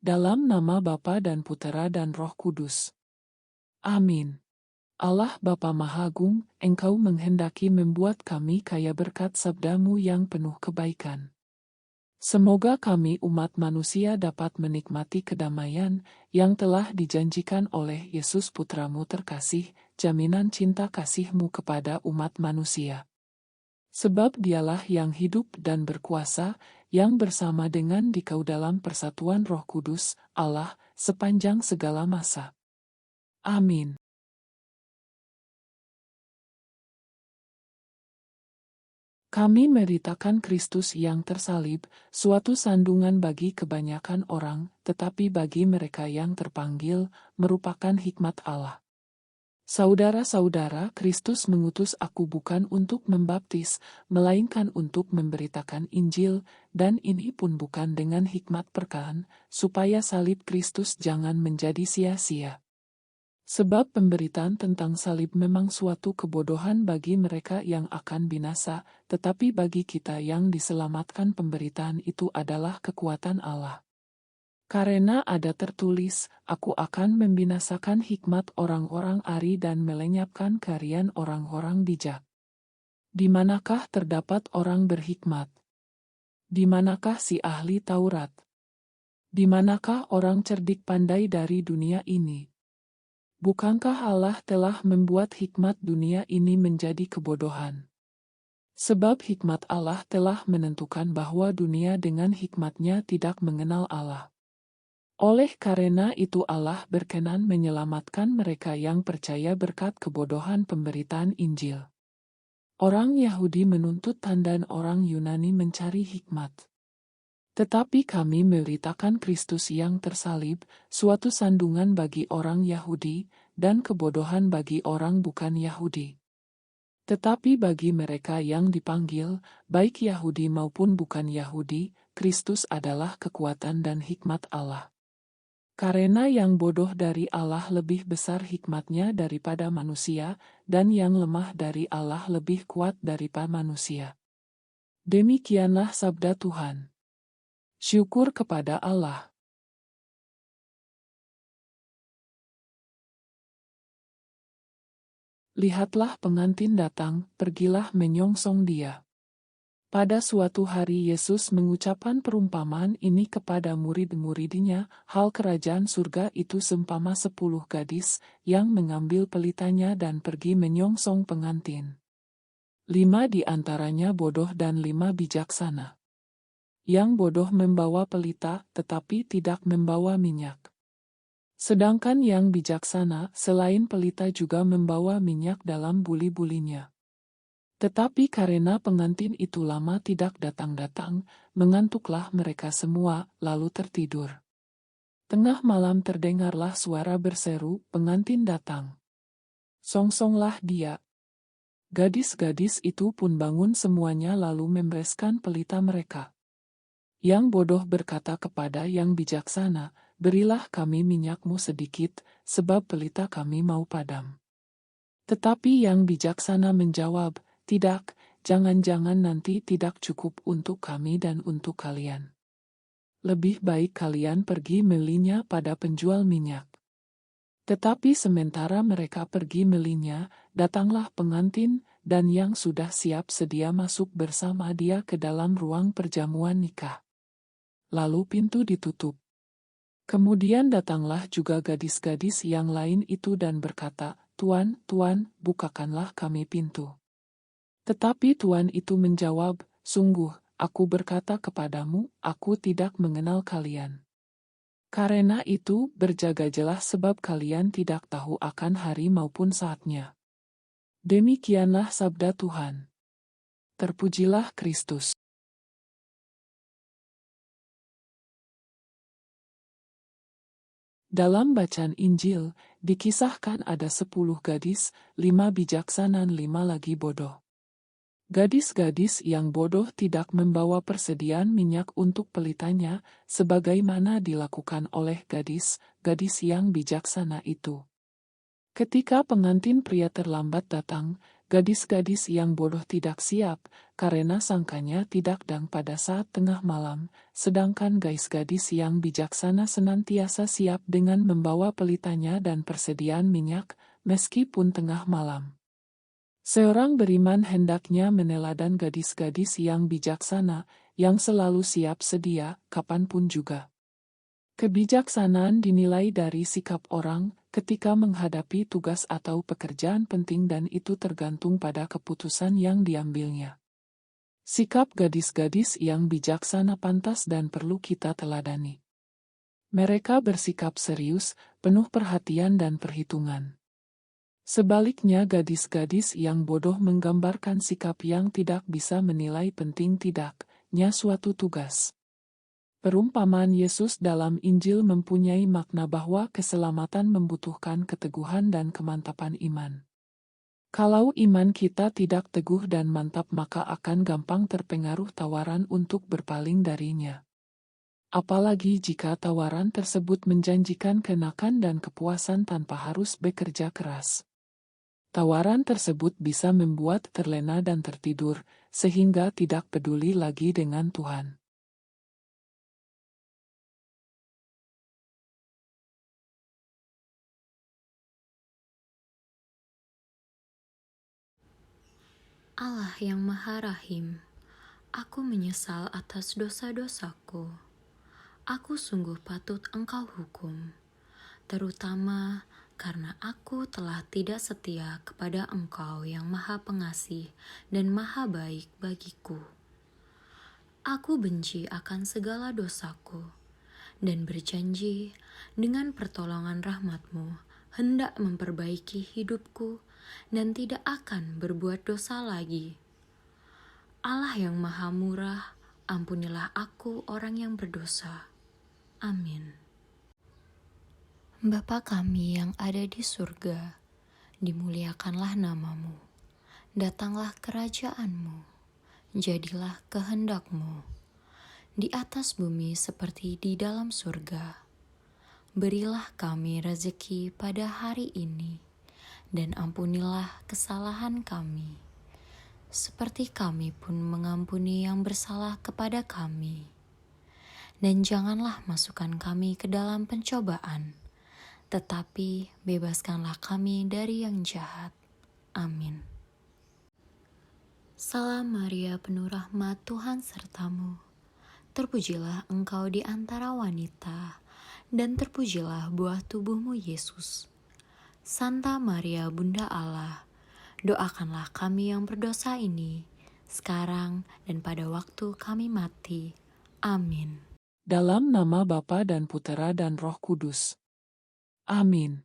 Dalam nama Bapa dan Putera dan Roh Kudus. Amin. Allah Bapa Mahagung, Engkau menghendaki membuat kami kaya berkat sabda-Mu yang penuh kebaikan. Semoga kami umat manusia dapat menikmati kedamaian yang telah dijanjikan oleh Yesus Putra-Mu terkasih, jaminan cinta kasih-Mu kepada umat manusia. Sebab Dialah yang hidup dan berkuasa, yang bersama dengan Dikau dalam persatuan Roh Kudus, Allah, sepanjang segala masa. Amin. Kami meritakan Kristus yang tersalib, suatu sandungan bagi kebanyakan orang, tetapi bagi mereka yang terpanggil, merupakan hikmat Allah. Saudara-saudara, Kristus mengutus aku bukan untuk membaptis, melainkan untuk memberitakan Injil, dan ini pun bukan dengan hikmat perkataan, supaya salib Kristus jangan menjadi sia-sia. Sebab pemberitaan tentang salib memang suatu kebodohan bagi mereka yang akan binasa, tetapi bagi kita yang diselamatkan pemberitaan itu adalah kekuatan Allah. Karena ada tertulis, aku akan membinasakan hikmat orang-orang ari dan melenyapkan karian orang-orang bijak. Di manakah terdapat orang berhikmat? Di manakah si ahli Taurat? Di manakah orang cerdik pandai dari dunia ini? Bukankah Allah telah membuat hikmat dunia ini menjadi kebodohan? Sebab hikmat Allah telah menentukan bahwa dunia dengan hikmatnya tidak mengenal Allah. Oleh karena itu Allah berkenan menyelamatkan mereka yang percaya berkat kebodohan pemberitaan Injil. Orang Yahudi menuntut dan orang Yunani mencari hikmat. Tetapi kami memberitakan Kristus yang tersalib, suatu sandungan bagi orang Yahudi, dan kebodohan bagi orang bukan Yahudi. Tetapi bagi mereka yang dipanggil, baik Yahudi maupun bukan Yahudi, Kristus adalah kekuatan dan hikmat Allah. Karena yang bodoh dari Allah lebih besar hikmatnya daripada manusia, dan yang lemah dari Allah lebih kuat daripada manusia. Demikianlah sabda Tuhan. Syukur kepada Allah. Lihatlah pengantin datang, pergilah menyongsong dia. Pada suatu hari Yesus mengucapkan perumpamaan ini kepada murid-muridnya, hal kerajaan surga itu seumpama 10 gadis, yang mengambil pelitanya dan pergi menyongsong pengantin. 5 di antaranya bodoh dan 5 bijaksana. Yang bodoh membawa pelita, tetapi tidak membawa minyak. Sedangkan yang bijaksana, selain pelita juga membawa minyak dalam buli-bulinya. Tetapi karena pengantin itu lama tidak datang-datang, mengantuklah mereka semua, lalu tertidur. Tengah malam terdengarlah suara berseru, pengantin datang. Songsonglah dia. Gadis-gadis itu pun bangun semuanya lalu membereskan pelita mereka. Yang bodoh berkata kepada yang bijaksana, berilah kami minyakmu sedikit, sebab pelita kami mau padam. Tetapi yang bijaksana menjawab, tidak, jangan-jangan nanti tidak cukup untuk kami dan untuk kalian. Lebih baik kalian pergi melinya pada penjual minyak. Tetapi sementara mereka pergi melinya, datanglah pengantin, dan yang sudah siap sedia masuk bersama dia ke dalam ruang perjamuan nikah. Lalu pintu ditutup. Kemudian datanglah juga gadis-gadis yang lain itu dan berkata, Tuan, Tuan, bukakanlah kami pintu. Tetapi Tuan itu menjawab, sungguh, aku berkata kepadamu, aku tidak mengenal kalian. Karena itu, berjaga-jalah sebab kalian tidak tahu akan hari maupun saatnya. Demikianlah sabda Tuhan. Terpujilah Kristus. Dalam bacaan Injil, dikisahkan ada 10 gadis, 5 bijaksana, 5 lagi bodoh. Gadis-gadis yang bodoh tidak membawa persediaan minyak untuk pelitanya, sebagaimana dilakukan oleh gadis-gadis yang bijaksana itu. Ketika pengantin pria terlambat datang, Gadis-gadis yang bodoh tidak siap, karena sangkanya tidak dang pada saat tengah malam, sedangkan gadis-gadis yang bijaksana senantiasa siap dengan membawa pelitanya dan persediaan minyak, meskipun tengah malam. Seorang beriman hendaknya meneladan gadis-gadis yang bijaksana, yang selalu siap sedia, kapanpun juga. Kebijaksanaan dinilai dari sikap orang ketika menghadapi tugas atau pekerjaan penting dan itu tergantung pada keputusan yang diambilnya. Sikap gadis-gadis yang bijaksana pantas dan perlu kita teladani. Mereka bersikap serius, penuh perhatian dan perhitungan. Sebaliknya gadis-gadis yang bodoh menggambarkan sikap yang tidak bisa menilai penting tidaknya suatu tugas. Perumpamaan Yesus dalam Injil mempunyai makna bahwa keselamatan membutuhkan keteguhan dan kemantapan iman. Kalau iman kita tidak teguh dan mantap maka akan gampang terpengaruh tawaran untuk berpaling darinya. Apalagi jika tawaran tersebut menjanjikan kenakan dan kepuasan tanpa harus bekerja keras. Tawaran tersebut bisa membuat terlena dan tertidur, sehingga tidak peduli lagi dengan Tuhan. Allah yang Maha Rahim, aku menyesal atas dosa-dosaku. Aku sungguh patut Engkau hukum, terutama karena aku telah tidak setia kepada Engkau yang Maha Pengasih dan Maha Baik bagiku. Aku benci akan segala dosaku, dan berjanji dengan pertolongan rahmat-Mu hendak memperbaiki hidupku dan tidak akan berbuat dosa lagi. Allah yang Maha Murah, ampunilah aku orang yang berdosa. Amin. Bapa kami yang ada di surga, dimuliakanlah nama-Mu. Datanglah kerajaan-Mu, jadilah kehendak-Mu, di atas bumi seperti di dalam surga. Berilah kami rezeki pada hari ini, dan ampunilah kesalahan kami, seperti kami pun mengampuni yang bersalah kepada kami. Dan janganlah masukkan kami ke dalam pencobaan, tetapi bebaskanlah kami dari yang jahat. Amin. Salam Maria, penuh rahmat, Tuhan sertamu. Terpujilah engkau di antara wanita, dan terpujilah buah tubuhmu Yesus. Santa Maria, Bunda Allah, doakanlah kami yang berdosa ini, sekarang dan pada waktu kami mati. Amin. Dalam nama Bapa dan Putera dan Roh Kudus. Amin.